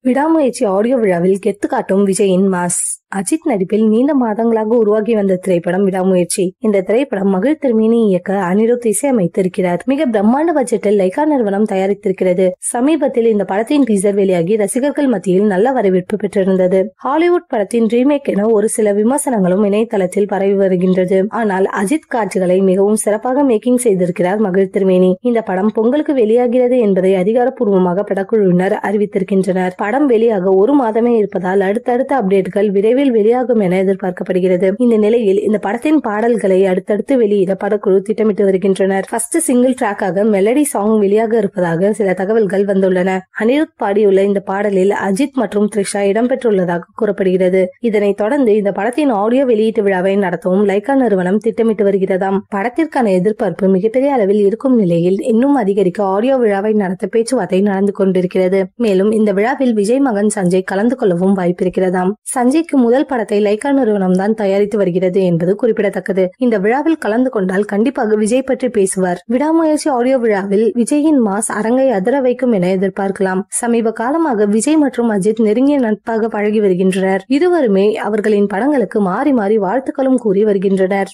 விடாமுயற்சி ஆடியோ விழாவில் கெத்து காட்டும் விஜயின் மாஸ். அஜித் நடிப்பில் நீண்ட மாதங்களாக உருவாகி வந்த திரைப்படம் விடாமுயற்சி. இந்த திரைப்படம் மகிழ் திருமேனி இயக்க அனிருத் இசையமைத்திருக்கிறார். மிக பிரம்மாண்ட பட்ஜெட்டில் லைகா நிறுவனம் தயாரித்திருக்கிறது. சமீபத்தில் இந்த படத்தின் டீசர் வெளியாகி ரசிகர்கள் மத்தியில் நல்ல வரவேற்பு பெற்றிருந்தது. ஹாலிவுட் படத்தின் ரீமேக் என ஒரு சில விமர்சனங்களும் இணையதளத்தில் பரவி வருகின்றது. ஆனால் அஜித் காட்சிகளை மிகவும் சிறப்பாக மேக்கிங் செய்திருக்கிறார் மகிழ் திருமேனி. இந்த படம் பொங்கலுக்கு வெளியாகிறது என்பதை அதிகாரப்பூர்வமாக படக்குழுவினர் அறிவித்திருக்கின்றனர். படம் வெளியாக ஒரு மாதமே இருப்பதால் அடுத்தடுத்த அப்டேட்கள் விரைவில் வெளியாகும் என எதிர்பார்க்கப்படுகிறது. இந்த நிலையில் இந்த படத்தின் பாடல்களை அடுத்தடுத்து வெளியிட படக்குழு திட்டமிட்டு வருகின்றனர். ஃபர்ஸ்ட் சிங்கிள் ட்ராக்காக மெலடி சாங் வெளியாக இருப்பதாக சில தகவல்கள் வந்துள்ளன. அனிருத் பாடியுள்ள இந்த பாடலில் அஜித் மற்றும் த்ரிஷா இடம்பெற்றுள்ளதாக கூறப்படுகிறது. இதனைத் தொடர்ந்து இந்த படத்தின் ஆடியோ வெளியீட்டு விழாவை நடத்தவும் லைகா நிறுவனம் திட்டமிட்டு வருகிறதாம். படத்திற்கான எதிர்பார்ப்பு மிகப்பெரிய அளவில் இருக்கும் நிலையில் இன்னும் அதிகரிக்க ஆடியோ விழாவை நடத்த பேச்சுவார்த்தை நடந்து கொண்டிருக்கிறது. மேலும் இந்த விழாவில் விஜய் மகன் சஞ்சய் கலந்து கொள்ளவும் வாய்ப்பிருக்கிறதாம். சஞ்சய்க்கு முதல் படத்தை லைகா நிறுவனம் தான் தயாரித்து வருகிறது என்பது குறிப்பிடத்தக்கது. இந்த விழாவில் கலந்து கொண்டால் கண்டிப்பாக விஜய் பற்றி பேசுவார். விடாமுயற்சி ஆடியோ விழாவில் விஜயின் மாஸ் அரங்கை அதிர வைக்கும் என எதிர்பார்க்கலாம். சமீப காலமாக விஜய் மற்றும் அஜித் நெருங்கிய நட்பாக பழகி வருகின்றனர். இருவருமே அவர்களின் படங்களுக்கு மாறி மாறி வாழ்த்துக்களும் கூறி வருகின்றனர்.